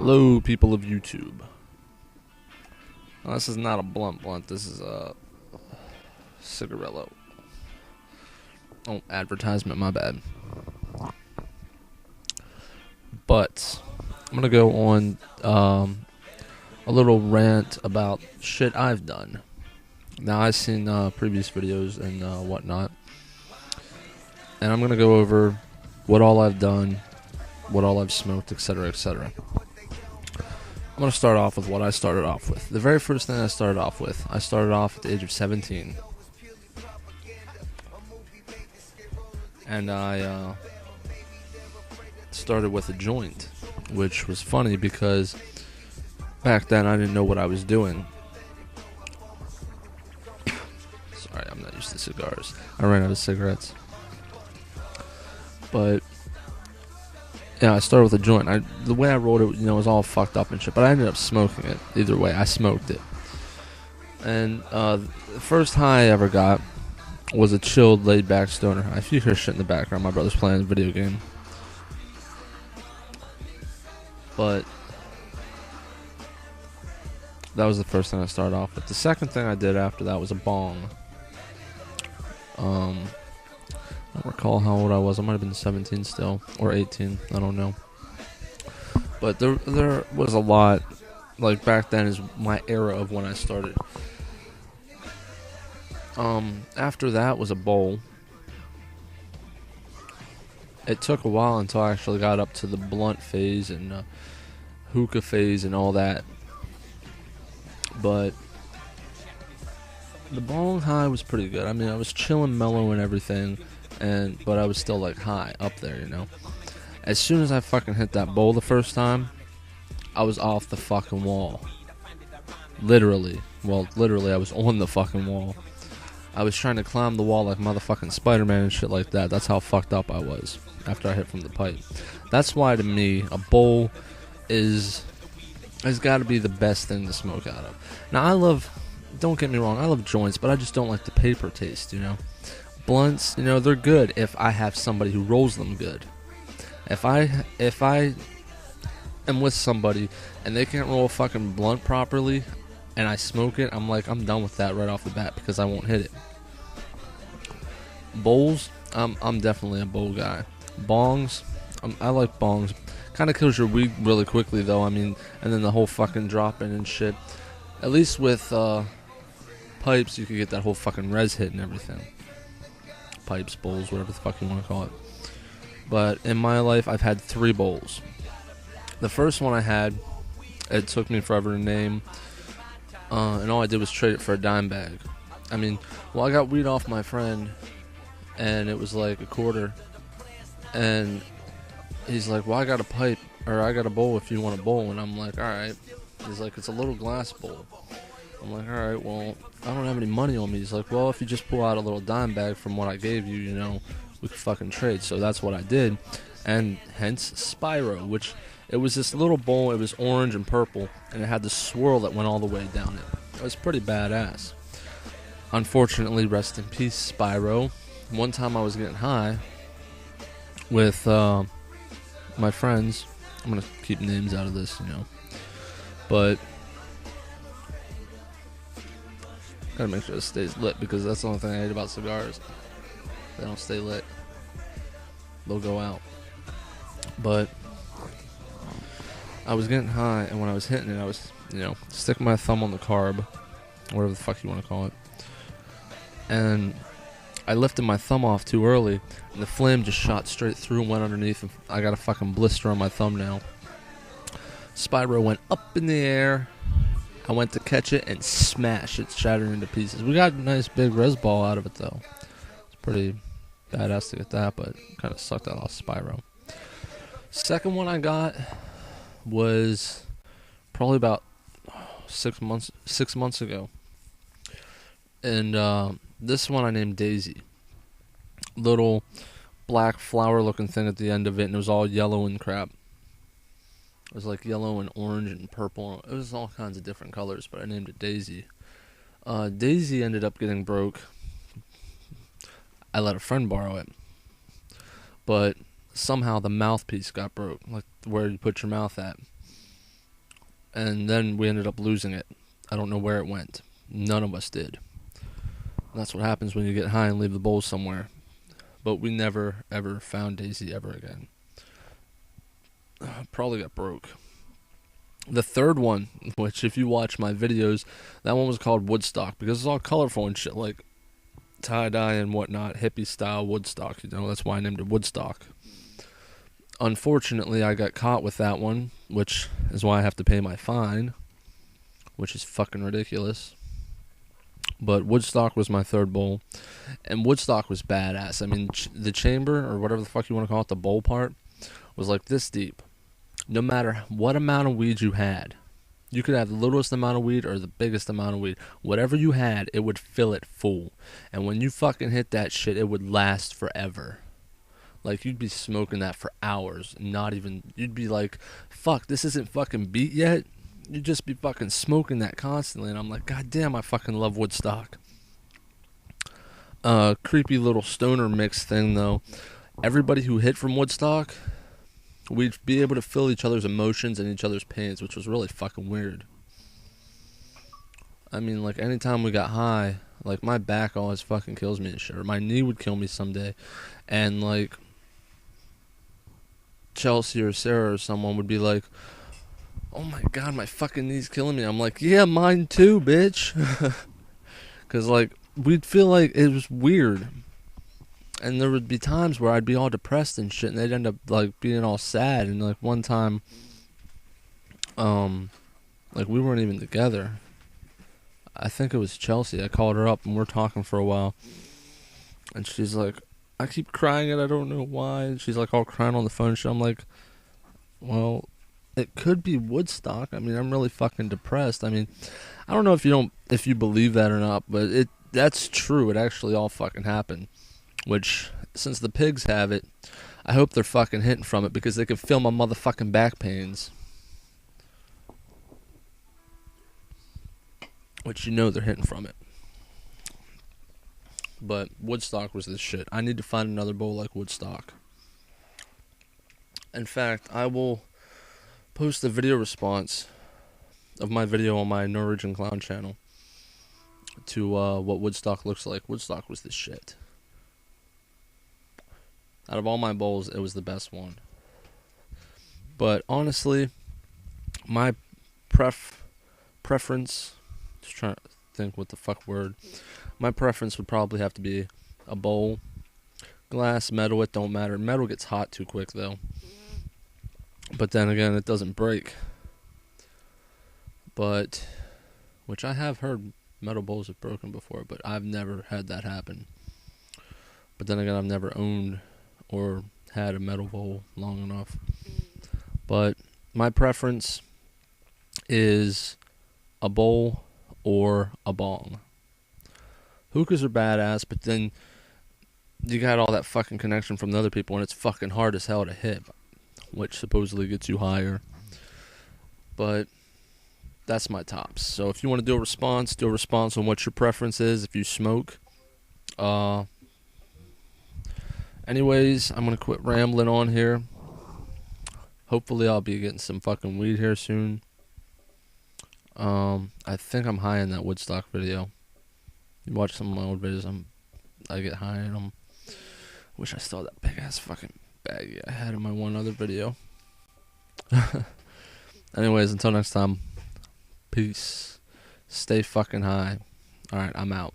Hello, people of YouTube. Well, this is not a blunt. This is a cigarillo. Oh, advertisement, my bad. But I'm gonna go on a little rant about shit I've done. Now, I've seen previous videos and whatnot, and I'm gonna go over what all I've done, what all I've smoked, etc., etc. I'm going to start off with what I started off with. The very first thing I started off at the age of 17. And I started with a joint, which was funny because back then I didn't know what I was doing. Sorry, I'm not used to cigars. I ran out of cigarettes. But yeah, I started with a joint. The way I rolled it, was all fucked up and shit. But I ended up smoking it. Either way, I smoked it. And the first high I ever got was a chilled, laid-back stoner high. If you hear shit in the background, my brother's playing a video game. But that was the first thing I started off with. The second thing I did after that was a bong. I don't recall how old I was. I might have been 17 still, or 18. I don't know. But there was a lot. Like, back then is my era of when I started. After that was a bowl. It took a while until I actually got up to the blunt phase and hookah phase and all that. But the bong high was pretty good. I mean, I was chilling, mellow and everything. But I was still like high up there, As soon as I fucking hit that bowl the first time, I was off the fucking wall. Literally, I was on the fucking wall. I was trying to climb the wall like motherfucking Spider-Man and shit like that. That's how fucked up I was after I hit from the pipe. That's why, to me, a bowl has got to be the best thing to smoke out of. Now, don't get me wrong, I love joints, but I just don't like the paper taste, Blunts, they're good if I have somebody who rolls them good. If I am with somebody and they can't roll a fucking blunt properly and I smoke it, I'm done with that right off the bat because I won't hit it. Bowls, I'm definitely a bowl guy. Bongs, I like bongs. Kind of kills your weed really quickly though, and then the whole fucking drop-in and shit. At least with pipes, you could get that whole fucking res hit and everything. Pipes, bowls, whatever the fuck you want to call it. But in my life, I've had 3 bowls. The first one I had, it took me forever to name, and all I did was trade it for a dime bag. I got weed off my friend, and it was like a quarter, and he's like, well, I got a pipe, or I got a bowl if you want a bowl, and I'm like, alright. He's like, it's a little glass bowl. I'm like, alright, well, I don't have any money on me. He's like, well, if you just pull out a little dime bag from what I gave you, we could fucking trade. So that's what I did. And hence Spyro, which it was this little bowl. It was orange and purple, and it had this swirl that went all the way down it. It was pretty badass. Unfortunately, rest in peace, Spyro. One time I was getting high with my friends. I'm going to keep names out of this, But gotta make sure it stays lit because that's the only thing I hate about cigars. They don't stay lit. They'll go out. But I was getting high, and when I was hitting it, I was, sticking my thumb on the carb, whatever the fuck you want to call it. And I lifted my thumb off too early, and the flame just shot straight through and went underneath, and I got a fucking blister on my thumb now. Spyro went up in the air. I went to catch it and smash it, shattered into pieces. We got a nice big res ball out of it though. It's pretty badass to get that, but kind of sucked out off Spyro. Second one I got was probably about 6 months ago, and this one I named Daisy. Little black flower-looking thing at the end of it, and it was all yellow and crap. It was like yellow and orange and purple. It was all kinds of different colors, but I named it Daisy. Daisy ended up getting broke. I let a friend borrow it. But somehow the mouthpiece got broke, like where you put your mouth at. and then we ended up losing it. I don't know where it went. None of us did. And that's what happens when you get high and leave the bowl somewhere. But we never, ever found Daisy ever again. Probably got broke. The third one, which if you watch my videos, that one was called Woodstock, because it's all colorful and shit, like tie-dye and whatnot, hippie style Woodstock, you know, that's why I named it Woodstock. Unfortunately, I got caught with that one, which is why I have to pay my fine, which is fucking ridiculous. But Woodstock was my third bowl, and Woodstock was badass. I mean, the chamber, or whatever the fuck you want to call it, the bowl part, was like this deep. No matter what amount of weed you had, you could have the littlest amount of weed or the biggest amount of weed. Whatever you had, it would fill it full. And when you fucking hit that shit, it would last forever. Like, you'd be smoking that for hours. Not even, you'd be like, fuck, this isn't fucking beat yet. You'd just be fucking smoking that constantly. And I'm like, god damn, I fucking love Woodstock. Creepy little stoner mix thing, though. Everybody who hit from Woodstock, we'd be able to feel each other's emotions and each other's pains, which was really fucking weird. I mean, like, anytime we got high, like, my back always fucking kills me and shit. Or my knee would kill me someday. And, like, Chelsea or Sarah or someone would be like, oh my god, my fucking knee's killing me. I'm like, yeah, mine too, bitch. Because, like, we'd feel like it was weird. And there would be times where I'd be all depressed and shit, and they'd end up, like, being all sad. And, like, one time, like, we weren't even together. I think it was Chelsea. I called her up, and we're talking for a while. And she's like, I keep crying, and I don't know why. And she's, like, all crying on the phone and shit. I'm like, well, it could be Woodstock. I mean, I'm really fucking depressed. I mean, I don't know if you believe that or not, but that's true. It actually all fucking happened. Which, since the pigs have it, I hope they're fucking hitting from it, because they can feel my motherfucking back pains. Which, you know, they're hitting from it. But Woodstock was this shit. I need to find another bowl like Woodstock. In fact, I will post a video response of my video on my Norwegian Clown channel to what Woodstock looks like. Woodstock was this shit. Out of all my bowls, it was the best one. But honestly, my preference, just trying to think what the fuck word, my preference would probably have to be a bowl. Glass, metal, it don't matter. Metal gets hot too quick, though. But then again, it doesn't break. But, which I have heard metal bowls have broken before, but I've never had that happen. But then again, I've never owned or had a metal bowl long enough. But my preference is a bowl or a bong. Hookahs are badass, but then you got all that fucking connection from the other people, and it's fucking hard as hell to hit, which supposedly gets you higher. But that's my tops. So if you want to do a response on what your preference is if you smoke. Anyways, I'm going to quit rambling on here. Hopefully I'll be getting some fucking weed here soon. I think I'm high in that Woodstock video. You watch some of my old videos, I get high in them. Wish I still had that big ass fucking baggie I had in my one other video. Anyways, until next time, peace. Stay fucking high. Alright, I'm out.